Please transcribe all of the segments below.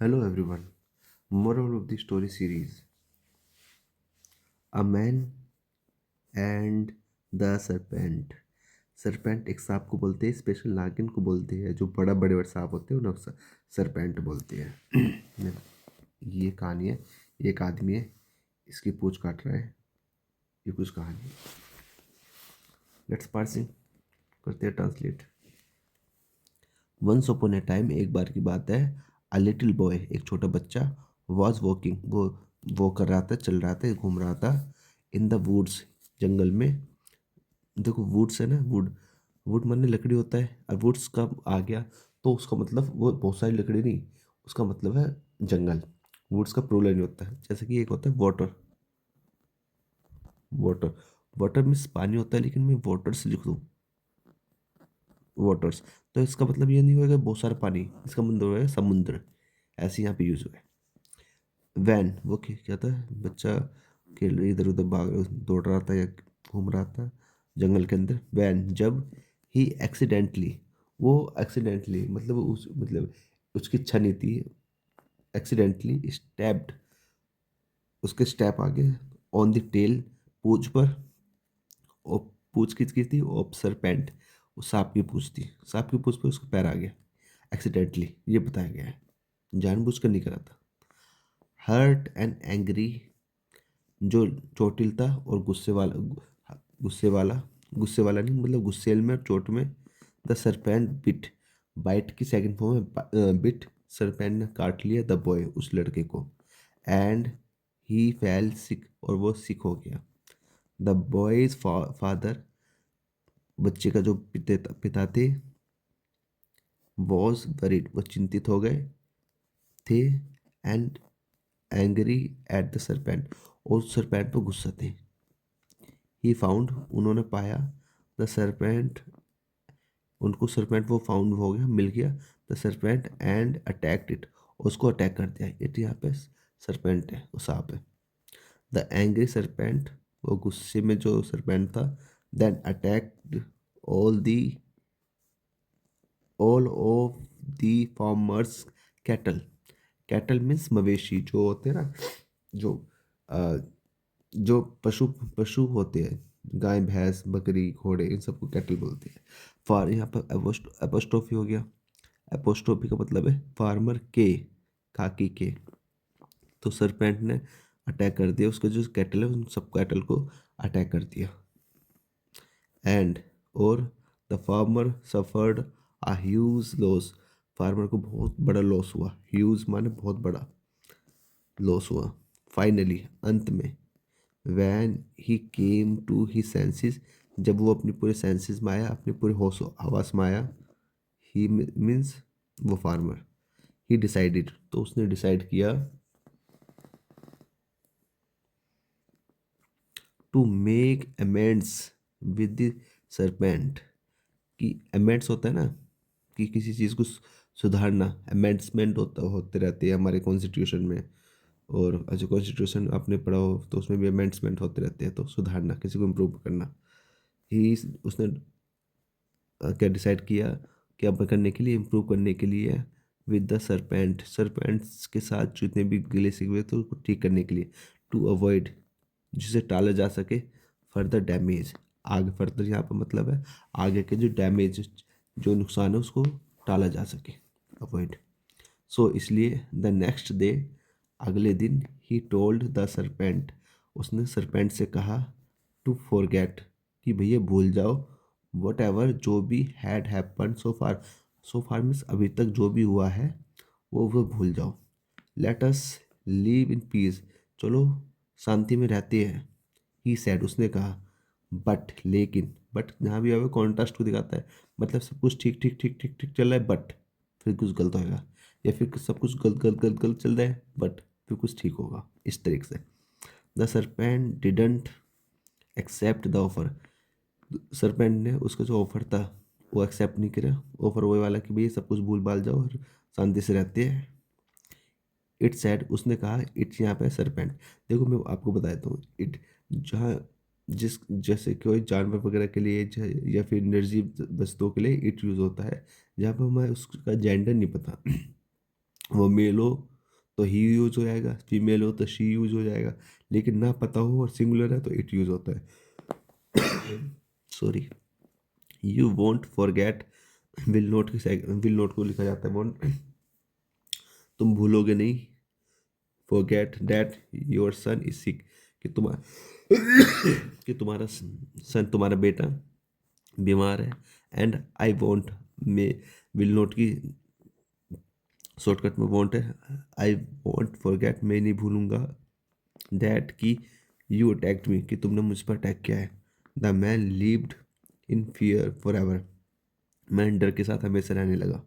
Hello everyone. Moral of the story series: A Man and the Serpent. Serpent एक सांप को बोलते हैं, स्पेशल नागिन को बोलते हैं। जो बड़ा बड़े बड़े सांप होते हैं उन्हें सरपेंट बोलते हैं। ये कहानी है। एक आदमी है, इसकी पूंछ काट रहा है। ये कुछ कहानी है। लेट्स पार्सिंग करते हैं, translate. Once upon a time, एक बार की बात है। अ लिटिल बॉय, एक छोटा बच्चा, वॉज वॉकिंग, वो कर रहा था, चल रहा था, घूम रहा था। इन द वुड्स, जंगल में। देखो वुड्स है ना, वुड वुड माने लकड़ी होता है। और वुड्स का आ गया तो उसका मतलब वो बहुत सारी लकड़ी नहीं, उसका मतलब है जंगल। वुड्स का प्लूरल नहीं होता है। जैसे कि एक होता है वाटर। वाटर वाटर मीन्स पानी होता है, लेकिन मैं वाटर से लिख दूँ वाटर्स, तो इसका मतलब ये नहीं होगा बहुत सारा पानी, इसका मतलब होगा समुद्र। ऐसे यहाँ पे यूज हुआ है। वैन, वो क्या था, बच्चा खेल इधर उधर भाग दौड़ रहा था या घूम रहा था जंगल के अंदर। वैन, जब ही एक्सीडेंटली, वो एक्सीडेंटली मतलब उसकी इच्छा नहीं थी। एक्सीडेंटली स्टैब्ड, उसके स्टेप आगे, ऑन द टेल, पूंछ पर। और पूंछ किसकी थी? ऑफ सरपेंट, उस सांप की पूंछ थी। सांप की पूंछ पर उसका पैर आ गया एक्सीडेंटली, ये बताया गया है। जानबूझकर नहीं करा था। हर्ट एंड एंग्री, जो चोटिल था और गुस्से वाला गुस्से वाला नहीं, मतलब गुस्सेल में और चोट में। द सरपेंट बिट, बाइट की सेकंड फॉर्म है बिट। सरपेंट ने काट लिया द बॉय, उस लड़के को। एंड ही फेल सिक, और वो सिक हो गया। द बॉयज फादर, बच्चे का जो पिता थे, वॉज वरीड, वो चिंतित हो गए थे। And angry at the serpent, और सरपेंट पर गुस्सा थे। ही फाउंड, उन्होंने पाया। द सरपेंट, उनको सरपेंट वो फाउंड हो गया, मिल गया। The serpent and attacked it, उसको अटैक कर दिया। इट यहाँ पे सरपेंट है, वो सांप है। द एंग्री सरपेंट, वो गुस्से में जो सरपेंट था। Then attacked all the all of the farmers cattle. Cattle means मवेशी, जो होते हैं ना, जो अ, जो पशु पशु होते हैं, गाय भैंस बकरी घोड़े, इन सबको कैटल बोलते हैं। फार, यहाँ पर एपोस्ट्रोफी हो गया। एपोस्ट्रोफी का मतलब है फार्मर के, खाकी के। तो सरपेंट ने अटैक कर दिया, उसका जो कैटल है उन सब कैटल को अटैक कर दिया। एंड, और the farmer suffered a huge loss, farmer को बहुत बड़ा लॉस हुआ। ह्यूज माने बहुत बड़ा लॉस हुआ। फाइनली, अंत में। When he came to he senses, जब वो अपनी पूरे सेंसेस में आया, अपने पूरे होश हवास में आया। ही मीन्स वो फार्मर। ही डिसाइडेड, तो उसने डिसाइड किया to make amends with the serpent. कि अमेंड्स होता है ना, कि किसी चीज़ को सुधारना। अमेंड्समेंट होते रहते हैं हमारे कॉन्स्टिट्यूशन में। और जो कॉन्स्टिट्यूशन आपने पढ़ा हो तो उसमें भी अमेंड्समेंट होते रहते हैं, तो सुधारना, किसी को इम्प्रूव करना। ही, उसने क्या डिसाइड किया, क्या करने के लिए, इम्प्रूव करने के लिए। विद द सरपेंट, सरपेंट्स के साथ जितने भी गिले शिकवे थे उसको ठीक करने के लिए। टू अवॉइड, जिसे टाला जा सके। फर्दर डैमेज, आगे फर्दर यहाँ पर मतलब है आगे के जो डैमेज, जो नुकसान है उसको टाला जा सके, अवॉइड। सो इसलिए द नेक्स्ट डे, अगले दिन, ही टोल्ड द सरपेंट, उसने सरपेंट से कहा टू फॉरगेट, कि भैया भूल जाओ। वट एवर, जो भी had happen so far, so far means अभी तक जो भी हुआ है वो भूल जाओ। Let us live in peace, चलो शांति में रहते हैं। ही सैड, उसने कहा। बट, लेकिन, बट यहाँ भी अब कॉन्ट्रास्ट को दिखाता है। मतलब सब कुछ ठीक ठीक ठीक ठीक ठीक चल रहा है, बट फिर कुछ गलत होएगा। या फिर सब कुछ गलत गलत गलत गलत चल रहा है, बट फिर कुछ ठीक होगा, इस तरीके से। The serpent didn't accept the offer, serpent ने उसका जो ऑफर था वो एक्सेप्ट नहीं किया। ऑफर वही वाला कि भैया सब कुछ भूल भाल जाओ और शांति से रहते हैं। इट सैड, उसने कहा। इट यहाँ पे सरपेंट, देखो मैं आपको बता देता हूँ। इट जहाँ, जिस जैसे कोई जानवर वगैरह के लिए या फिर निर्जीव वस्तुओं के लिए इट यूज़ होता है, जहाँ पर हमें उसका जेंडर नहीं पता। वो मेल हो तो ही यूज हो जाएगा, फीमेल हो तो शी यूज हो जाएगा, लेकिन ना पता हो और सिंगुलर है तो इट यूज होता है। Sorry. You want forget, will note को लिखा जाता है वॉन्ट। तुम भूलोगे नहीं, forget that your son is sick, कि तुम्हारा सन, तुम्हारा बेटा बीमार है। एंड आई वॉन्ट में विल नोट की शॉर्टकट में वॉन्ट है, आई वॉन्ट फॉरगेट, मैं नहीं भूलूंगा, दैट कि यू अटैक्ट मी, कि तुमने मुझ पर अटैक किया है। The man lived in fear for ever, मैं डर के साथ हमेशा रहने लगा।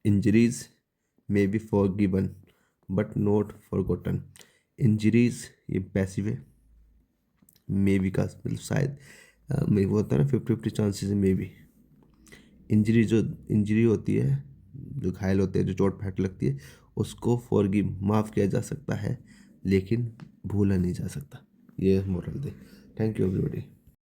Injuries may be forgiven but not forgotten, injuries ये पैसिव है, मे बी का मतलब शायद मे वो होता है ना 50-50 चांसेस है मे बी। इंजरी होती है, जो घायल होते हैं, जो चोट फाट लगती है, उसको फॉरगिव माफ़ किया जा सकता है, लेकिन भूला नहीं जा सकता। ये moral they. Thank you everybody.